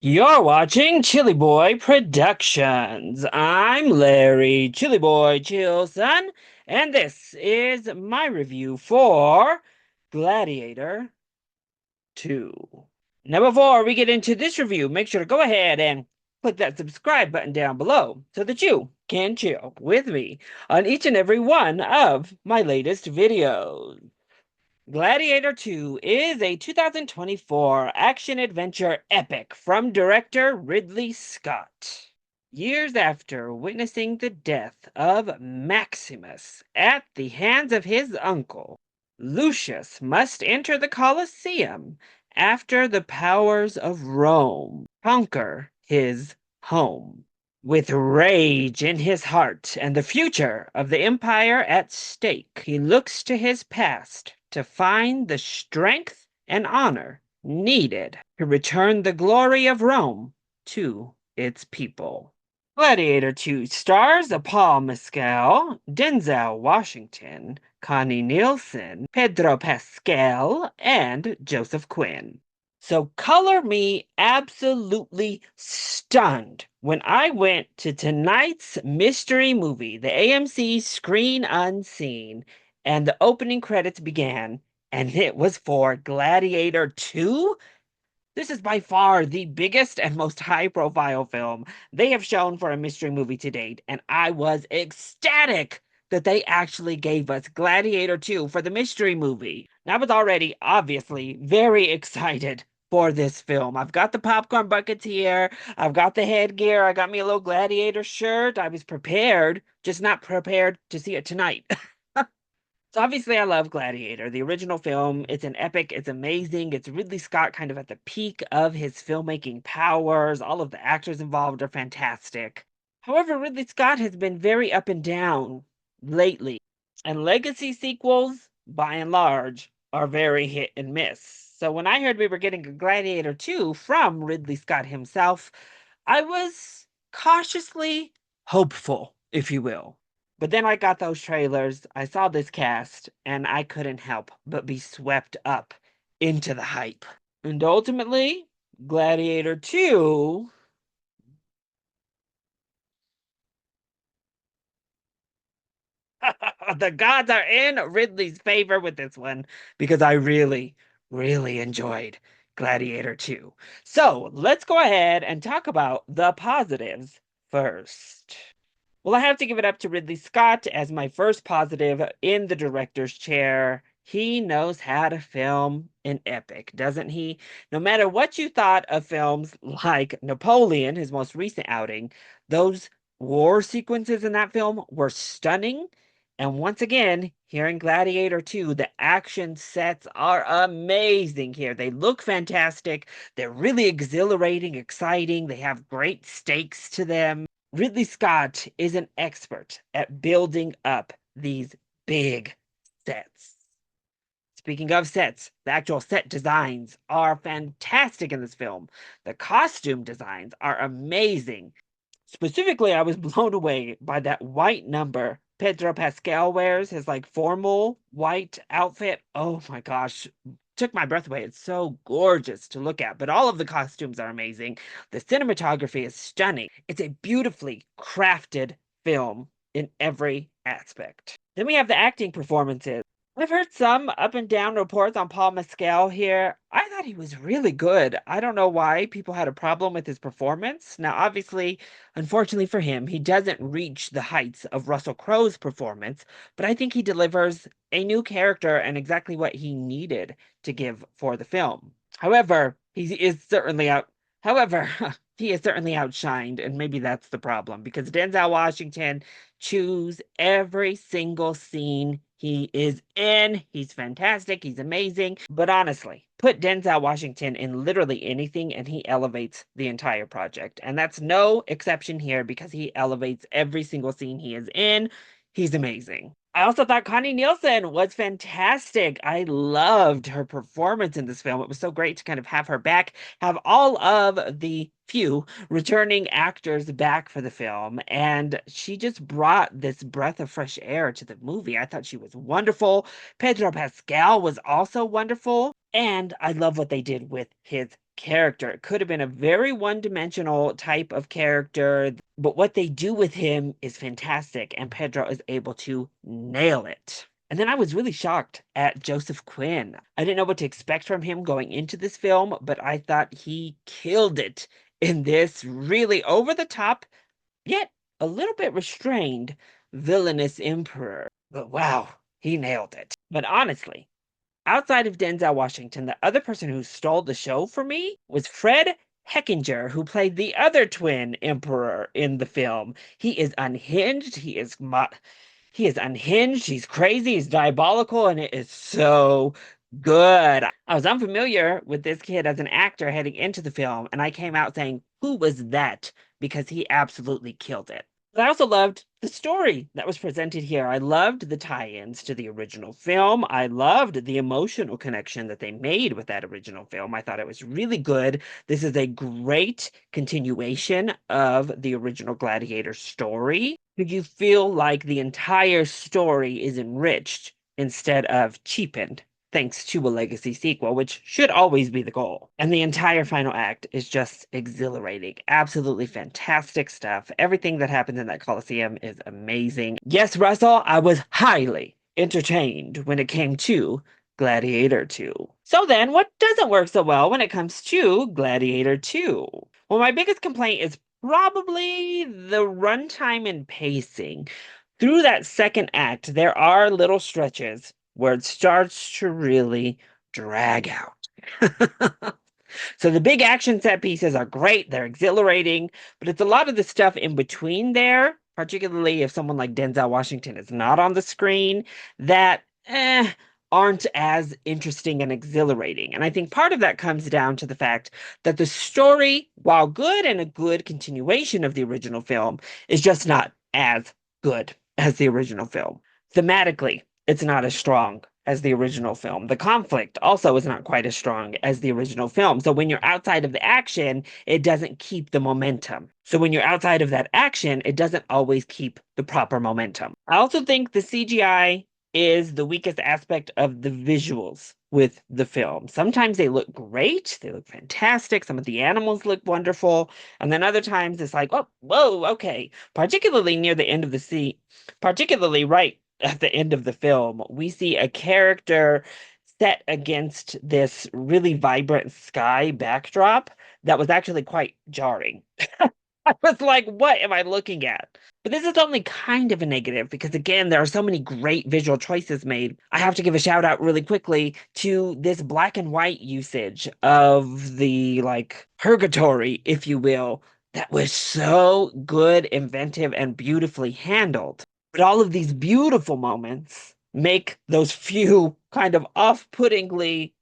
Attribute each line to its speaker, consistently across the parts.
Speaker 1: You're watching Chilly Boy Productions. I'm Larry Chilly Boy Chilson, and this is my review for Gladiator 2. Now, before we get into this review, make sure to go ahead and click that subscribe button down below so that you can chill with me on each and every one of my latest videos. Gladiator 2 is a 2024 action-adventure epic from director Ridley Scott. Years after witnessing the death of Maximus at the hands of his uncle, Lucius must enter the Colosseum after the powers of Rome conquer his home. With rage in his heart and the future of the empire at stake, he looks to his past to find the strength and honor needed to return the glory of Rome to its people. Gladiator 2 stars Paul Mescal, Denzel Washington, Connie Nielsen, Pedro Pascal, and Joseph Quinn. So color me absolutely stunned when I went to tonight's mystery movie, the AMC Screen Unseen, and the opening credits began, and it was for Gladiator 2. This is by far the biggest and most high-profile film they have shown for a mystery movie to date, and I was ecstatic that they actually gave us Gladiator 2 for the mystery movie. I was already, obviously, very excited for this film. I've got the popcorn buckets here, I've got the headgear, I got me a little Gladiator shirt. I was prepared, just not prepared to see it tonight. So obviously I love Gladiator, the original film. It's an epic, it's amazing. It's Ridley Scott kind of at the peak of his filmmaking powers. All of the actors involved are fantastic. However, Ridley Scott has been very up and down lately, and legacy sequels, by and large, are very hit and miss. So when I heard we were getting a Gladiator 2 from Ridley Scott himself, I was cautiously hopeful, if you will. But then I got those trailers, I saw this cast, and I couldn't help but be swept up into the hype. And ultimately, Gladiator 2 the gods are in Ridley's favor with this one because I really, really enjoyed Gladiator 2. So let's go ahead and talk about the positives first. Well, I have to give it up to Ridley Scott as my first positive in the director's chair. He knows how to film an epic, doesn't he? No matter what you thought of films like Napoleon, his most recent outing, those war sequences in that film were stunning. And once again, here in Gladiator 2, the action sets are amazing here. They look fantastic. They're really exhilarating, exciting. They have great stakes to them. Ridley Scott is an expert at building up these big sets. Speaking of sets, the actual set designs are fantastic in this film. The costume designs are amazing. Specifically, I was blown away by that white number Pedro Pascal wears, his like formal white outfit. Oh my gosh, took my breath away. It's so gorgeous to look at, but all of the costumes are amazing. The cinematography is stunning. It's a beautifully crafted film in every aspect. Then we have the acting performances. I've heard some up and down reports on Paul Mescal here. I thought he was really good. I don't know why people had a problem with his performance. Now, obviously, unfortunately for him, he doesn't reach the heights of Russell Crowe's performance, but I think he delivers a new character and exactly what he needed to give for the film. However, he is certainly out. However, he is certainly outshined, and maybe that's the problem because Denzel Washington chews every single scene he is in. He's fantastic, he's amazing. But honestly, put Denzel Washington in literally anything and he elevates the entire project. And that's no exception here because he elevates every single scene he is in. He's amazing. I also thought Connie Nielsen was fantastic. I loved her performance in this film. It was so great to kind of have her back, have all of the few returning actors back for the film. And she just brought this breath of fresh air to the movie. I thought she was wonderful. Pedro Pascal was also wonderful. And I love what they did with his character. It could have been a very one-dimensional type of character, but what they do with him is fantastic, and Pedro is able to nail it. And then I was really shocked at Joseph Quinn. I didn't know what to expect from him going into this film, but I thought he killed it in this really over the top, yet a little bit restrained, villainous emperor. But wow, he nailed it. But honestly, outside of Denzel Washington, the other person who stole the show for me was Fred Heckinger, who played the other twin emperor in the film. He is unhinged. He is unhinged. He's crazy. He's diabolical, and it is so good. I was unfamiliar with this kid as an actor heading into the film, and I came out saying, "Who was that?" Because he absolutely killed it. But I also loved the story that was presented here. I loved the tie-ins to the original film. I loved the emotional connection that they made with that original film. I thought it was really good. This is a great continuation of the original Gladiator story. You feel like the entire story is enriched instead of cheapened, thanks to a legacy sequel, which should always be the goal. And the entire final act is just exhilarating. Absolutely fantastic stuff. Everything that happens in that Coliseum is amazing. Yes, Russell, I was highly entertained when it came to Gladiator 2. So then, what doesn't work so well when it comes to Gladiator 2? Well, my biggest complaint is probably the runtime and pacing. Through that second act, there are little stretches where it starts to really drag out. So the big action set pieces are great, they're exhilarating, but it's a lot of the stuff in between there, particularly if someone like Denzel Washington is not on the screen, that aren't as interesting and exhilarating. And I think part of that comes down to the fact that the story, while good and a good continuation of the original film, is just not as good as the original film. Thematically, it's not as strong as the original film. The conflict also is not quite as strong as the original film. So when you're outside of the action, it doesn't keep the momentum. So when you're outside of that action, it doesn't always keep the proper momentum. I also think the CGI is the weakest aspect of the visuals with the film. Sometimes they look great, they look fantastic, some of the animals look wonderful, and then other times it's like, oh, whoa, okay. Particularly near the end of the scene, particularly right at the end of the film, we see a character set against this really vibrant sky backdrop that was actually quite jarring. I was like, what am I looking at? But this is only kind of a negative because, again, there are so many great visual choices made. I have to give a shout out really quickly to this black and white usage of the like purgatory, if you will, that was so good, inventive, and beautifully handled. But all of these beautiful moments make those few kind of off-puttingly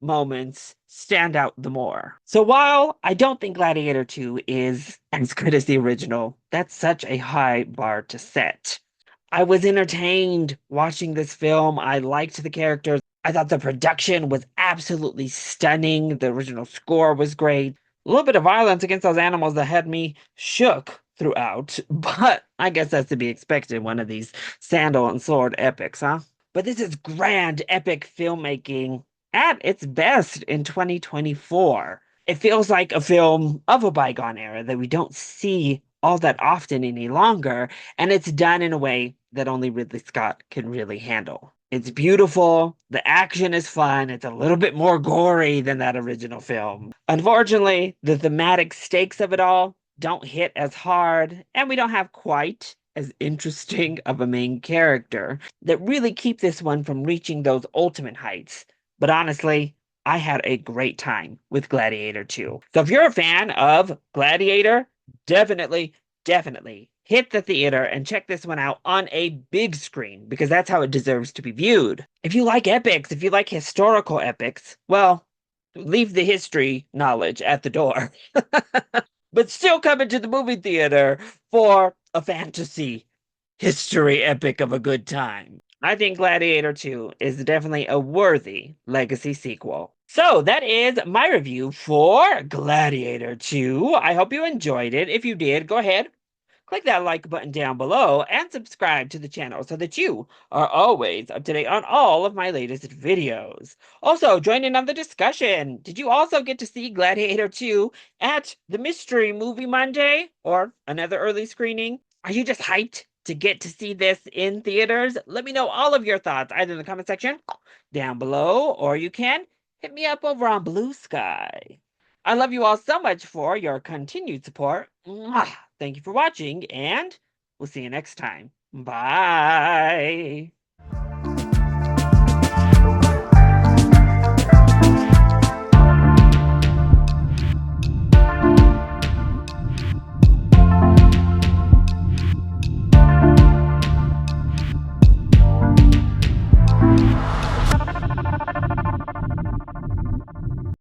Speaker 1: moments stand out the more. So while I don't think Gladiator 2 is as good as the original, that's such a high bar to set. I was entertained watching this film. I liked the characters. I thought the production was absolutely stunning. The original score was great. A little bit of violence against those animals that had me shook throughout, but I guess that's to be expected in one of these sandal and sword epics, huh? But this is grand, epic filmmaking at its best in 2024. It feels like a film of a bygone era that we don't see all that often any longer, and it's done in a way that only Ridley Scott can really handle. It's beautiful, the action is fun, it's a little bit more gory than that original film. Unfortunately, the thematic stakes of it all don't hit as hard, and we don't have quite as interesting of a main character that really keep this one from reaching those ultimate heights. But honestly, I had a great time with Gladiator 2. So if you're a fan of Gladiator, definitely hit the theater and check this one out on a big screen because that's how it deserves to be viewed. If you like epics, if you like historical epics, well, leave the history knowledge at the door. But still come into the movie theater for a fantasy history epic of a good time. I think Gladiator 2 is definitely a worthy legacy sequel. So that is my review for Gladiator 2. I hope you enjoyed it. If you did, go ahead, Click that like button down below and subscribe to the channel so that you are always up to date on all of my latest videos. Also, join in on the discussion. Did you also get to see Gladiator 2 at the Mystery Movie Monday or another early screening? Are you just hyped to get to see this in theaters? Let me know all of your thoughts either in the comment section down below, or you can hit me up over on Blue Sky. I love you all so much for your continued support. Mwah! Thank you for watching, and we'll see you next time. Bye.